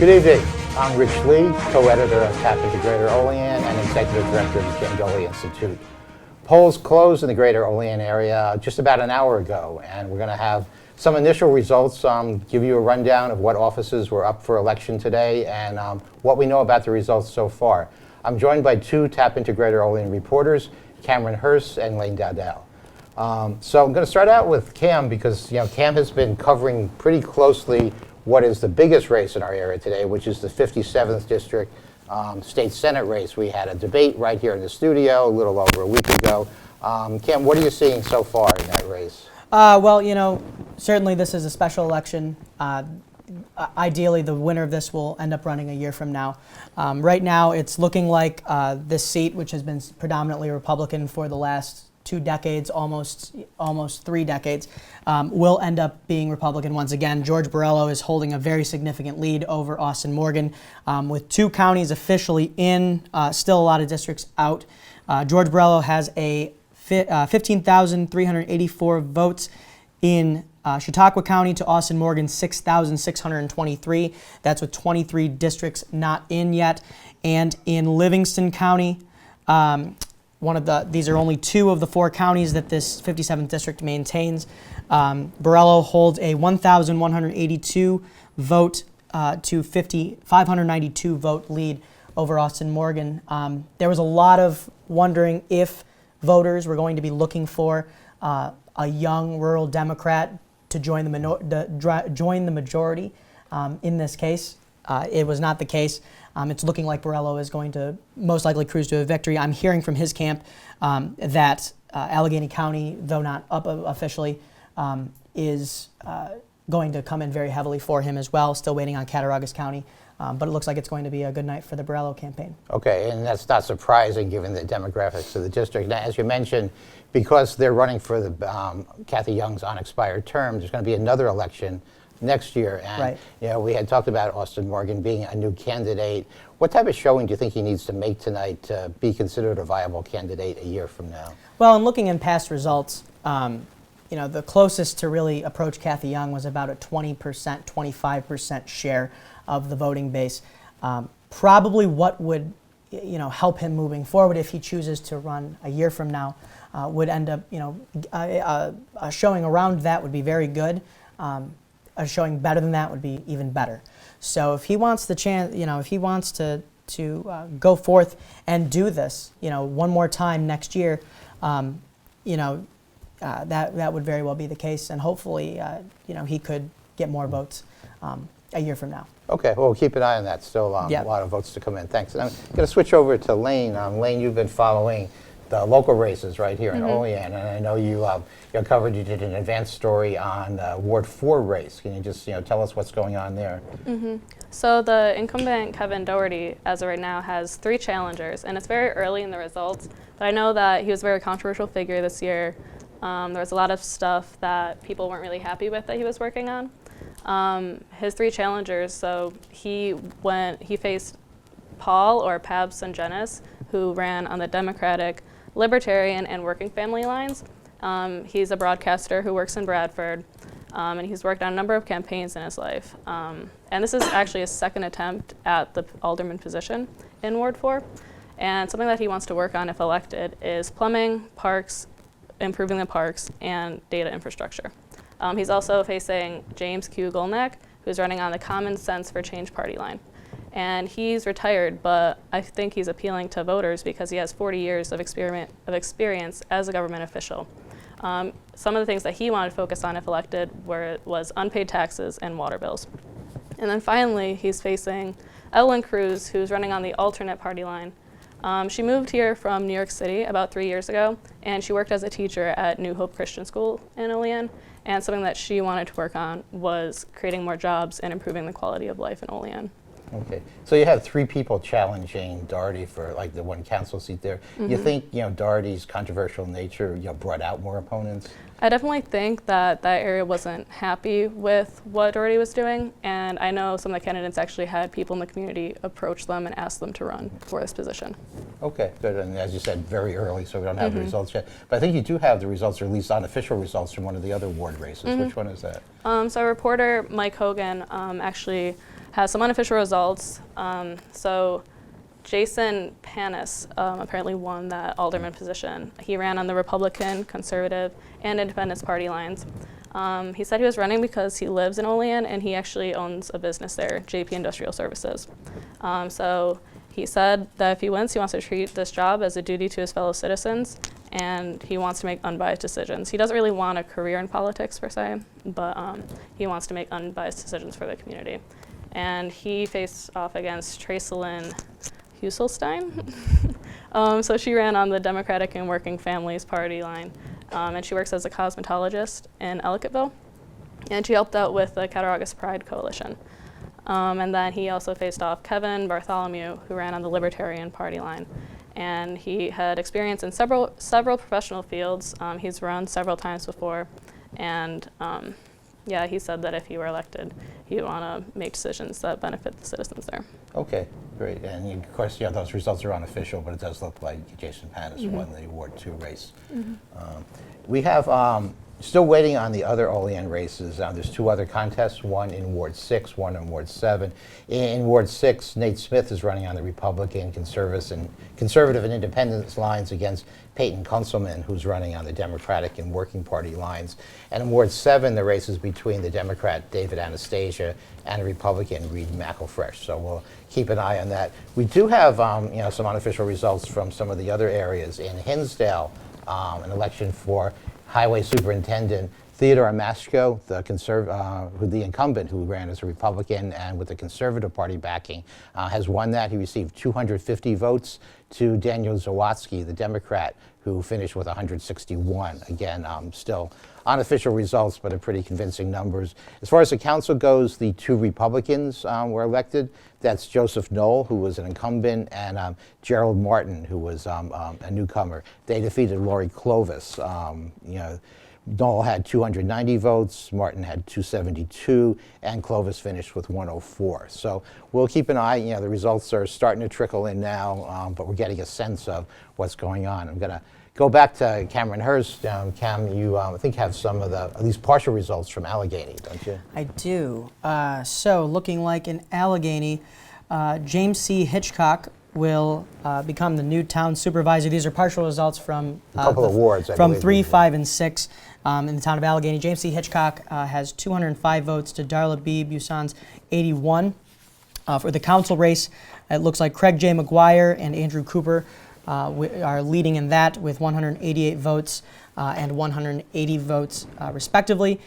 Good evening. I'm Rich Lee, co-editor of Tap into Greater Olean and executive director of the Jandoli Institute. Polls closed in the Greater Olean area just about an hour ago, and we're going to have some initial results, give you a rundown of what offices were up for election today and what we know about the results so far. I'm joined by two Tap into Greater Olean reporters, Cameron Hurst and Lane Dowdell. So I'm going to start out with Cam because Cam has been covering pretty closely what is the biggest race in our area today, which is the 57th District State Senate race. We had a debate right here in the studio a little over a week ago. Cam, what are you seeing so far in that race? Well, certainly this is a special election. Ideally, the winner of this will end up running a year from now. Right now, it's looking like this seat, which has been predominantly Republican for the last 2 decades, almost 3 decades, will end up being Republican once again. George Burello is holding a very significant lead over Austin Morgan, with 2 counties officially in, still a lot of districts out. George Burello has a 15,384 votes in Chautauqua County to Austin Morgan's 6,623. That's with 23 districts not in yet. And in Livingston County, these are only 2 of the 4 counties that this 57th district maintains. Burello holds a 1,182 vote to 592 vote lead over Austin Morgan. There was a lot of wondering if voters were going to be looking for a young rural Democrat to join the majority in this case. It was not the case. It's looking like Burello is going to most likely cruise to a victory. I'm hearing from his camp that Allegheny County, though not up officially, is going to come in very heavily for him as well. Still waiting on Cattaraugus County. But it looks like it's going to be a good night for the Burello campaign. Okay, and that's not surprising given the demographics of the district. Now, as you mentioned, because they're running for the Kathy Young's unexpired term, there's going to be another election next year. And right. We had talked about Austin Morgan being a new candidate. What type of showing do you think he needs to make tonight to be considered a viable candidate a year from now? Well, in looking in past results, the closest to really approach Kathy Young was about a 20%, 25% share of the voting base. Probably what would help him moving forward if he chooses to run a year from now would end up a showing around that would be very good. A showing better than that would be even better. So if he wants the chance, if he wants to go forth and do this, one more time next year, that would very well be the case, and hopefully, he could get more votes a year from now. Okay, well, keep an eye on that. Still a lot of votes to come in. Thanks. And I'm going to switch over to Lane. Lane, you've been following the local races right here in Olean, and I know you did an advanced story on Ward 4 race. Can you just tell us what's going on there? So the incumbent Kevin Doherty, as of right now, has 3 challengers, and it's very early in the results, but I know that he was a very controversial figure this year. There was a lot of stuff that people weren't really happy with that he was working on. His 3 challengers, so he faced Paul, or Pab Sungenis, who ran on the Democratic, Libertarian, and Working Family lines. He's a broadcaster who works in Bradford, and he's worked on a number of campaigns in his life. And this is actually his 2nd attempt at the alderman position in Ward 4. And something that he wants to work on if elected is plumbing, parks, improving the parks, and data infrastructure. He's also facing James Q. Golnack, who's running on the Common Sense for Change party line. And he's retired, but I think he's appealing to voters because he has 40 years of experience as a government official. Some of the things that he wanted to focus on if elected was unpaid taxes and water bills. And then finally, he's facing Evelyn Cruz, who's running on the alternate party line. She moved here from New York City about 3 years ago, and she worked as a teacher at New Hope Christian School in Olean. And something that she wanted to work on was creating more jobs and improving the quality of life in Olean. Okay, so you have 3 people challenging Doherty for the 1 council seat there. You think Doherty's controversial nature brought out more opponents? I definitely think that area wasn't happy with what Doherty was doing, and I know some of the candidates actually had people in the community approach them and ask them to run for this position. Okay, good, and as you said, very early, so we don't have the results yet. But I think you do have the results, or at least unofficial results, from one of the other ward races. Which one is that? So reporter Mike Hogan actually has some unofficial results. So Jason Panas apparently won that alderman position. He ran on the Republican, Conservative, and Independence party lines. He said he was running because he lives in Olean and he actually owns a business there, JP Industrial Services. So he said that if he wins, he wants to treat this job as a duty to his fellow citizens, and he wants to make unbiased decisions. He doesn't really want a career in politics per se, but he wants to make unbiased decisions for the community. And he faced off against Tracelyn Husselstein. So she ran on the Democratic and Working Families Party line, and she works as a cosmetologist in Ellicottville, and she helped out with the Cattaraugus Pride Coalition. And then he also faced off Kevin Bartholomew, who ran on the Libertarian Party line, and he had experience in several professional fields. He's run several times before, and yeah, he said that if he were elected, he would want to make decisions that benefit the citizens there. Okay, great. And of course, yeah, those results are unofficial, but it does look like Jason Panas won the Ward 2 race. We have still waiting on the other Olean races. There's 2 other contests, one in Ward 6, one in Ward 7. In Ward 6, Nate Smith is running on the Republican, Conservative and Independence lines against Peyton Kunselman, who's running on the Democratic and Working Party lines. And in Ward 7, the race is between the Democrat David Anastasia and the Republican Reed McElfresh. So we'll keep an eye on that. We do have some unofficial results from some of the other areas. In Hinsdale, an election for Highway Superintendent, Theodore Amashko, the incumbent who ran as a Republican and with the Conservative Party backing, has won that. He received 250 votes to Daniel Zawadzki, the Democrat, who finished with 161. Again, still unofficial results, but pretty convincing numbers. As far as the council goes, the 2 Republicans were elected. That's Joseph Knoll, who was an incumbent, and Gerald Martin, who was a newcomer. They defeated Lori Clovis. Knoll had 290 votes, Martin had 272, and Clovis finished with 104. So we'll keep an eye. The results are starting to trickle in now, but we're getting a sense of what's going on. I'm going to go back to Cameron Hurst. Cam, you I think have some of the at least partial results from Allegheny, don't you? I do. So looking like in Allegheny, James C. Hitchcock will become the new town supervisor. These are partial results from a couple of wards, from 3, 5, and 6 in the town of Allegheny. James C. Hitchcock has 205 votes to Darla B. Busson's 81. For the council race, it looks like Craig J. McGuire and Andrew Cooper are leading in that with 188 votes and 180 votes respectively.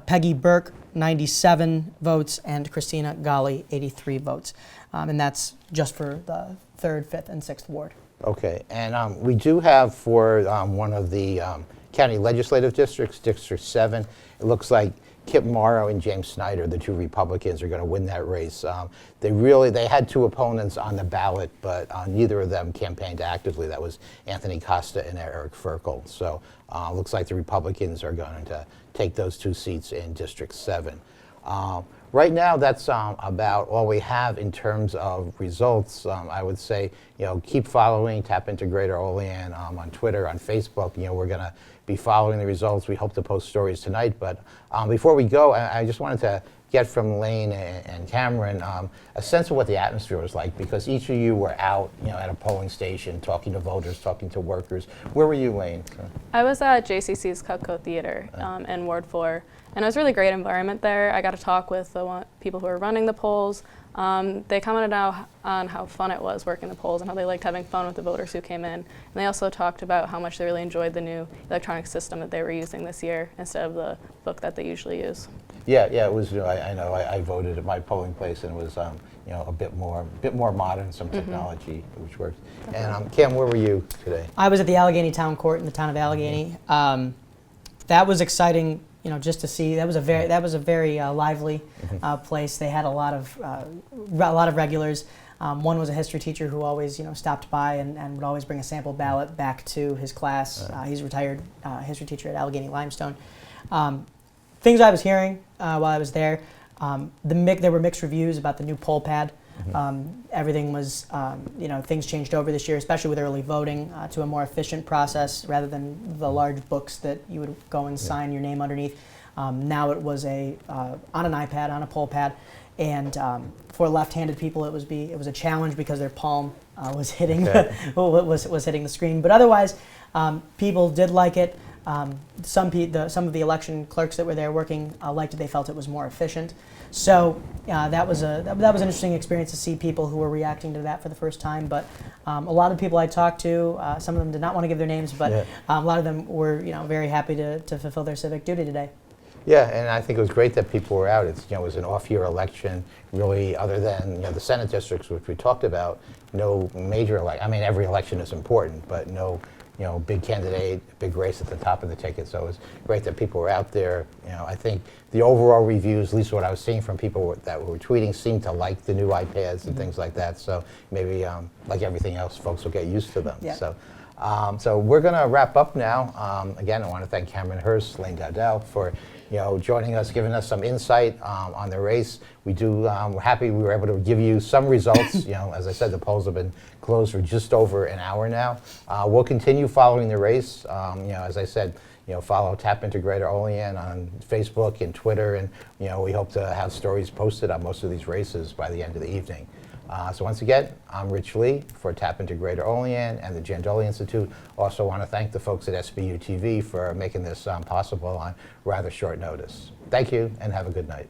Peggy Burke, 97 votes, and Christina Gali, 83 votes. And that's just for the 3rd, 5th, and 6th ward. Okay, and we do have for one of the county legislative districts, District 7, it looks like Kip Morrow and James Snyder, the 2 Republicans, are going to win that race. They had 2 opponents on the ballot, but neither of them campaigned actively. That was Anthony Costa and Eric Ferkel. So looks like the Republicans are going to take those 2 seats in District 7. Right now, that's about all we have in terms of results. I would say, keep following Tap into Greater Olean on Twitter, on Facebook. We're going to be following the results. We hope to post stories tonight. But before we go, I just wanted to get from Lane and Cameron a sense of what the atmosphere was like, because each of you were out, at a polling station, talking to voters, talking to workers. Where were you, Lane? I was at JCC's Cutco Theater in Ward 4, and it was a really great environment there. I got to talk with the people who were running the polls. They commented on how fun it was working the polls and how they liked having fun with the voters who came in. And they also talked about how much they really enjoyed the new electronic system that they were using this year instead of the book that they usually use. Yeah, it was. I know. I voted at my polling place, and it was, a bit more modern, some technology, which worked. And Cam, where were you today? I was at the Allegheny Town Court in the town of Allegheny. That was exciting. Just to see. That was a very lively place. They had a lot of regulars. One was a history teacher who always, stopped by and would always bring a sample ballot back to his class. He's a retired history teacher at Allegheny Limestone. Things I was hearing while I was there, there were mixed reviews about the new poll pad. Everything was, things changed over this year, especially with early voting, to a more efficient process rather than the large books that you would go and sign your name underneath. Now it was on an iPad, on a poll pad, and for left-handed people, it was a challenge because their palm was hitting Okay. was hitting the screen. But otherwise, people did like it. Some of the election clerks that were there working liked it. They felt it was more efficient. So that was an interesting experience to see people who were reacting to that for the first time. But a lot of people I talked to, some of them did not want to give their names, but Yeah. a lot of them were very happy to fulfill their civic duty today. Yeah, and I think it was great that people were out. It was an off-year election, really, other than the Senate districts, which we talked about. No major I mean, every election is important, but no big candidate, big race at the top of the ticket. So it was great that people were out there. I think the overall reviews, at least what I was seeing from people that were tweeting, seemed to like the new iPads and things like that. So maybe, like everything else, folks will get used to them. Yeah. So we're going to wrap up now. Again, I want to thank Cameron Hurst, Lane Dowdell for joining us, giving us some insight on the race. We're happy we were able to give you some results. As I said, the polls have been closed for just over an hour now. We'll continue following the race. As I said, follow Tap into Greater Olean on Facebook and Twitter, and we hope to have stories posted on most of these races by the end of the evening. So once again, I'm Rich Lee for Tap into Greater Olean and the Jandoli Institute. Also want to thank the folks at SBU-TV for making this possible on rather short notice. Thank you, and have a good night.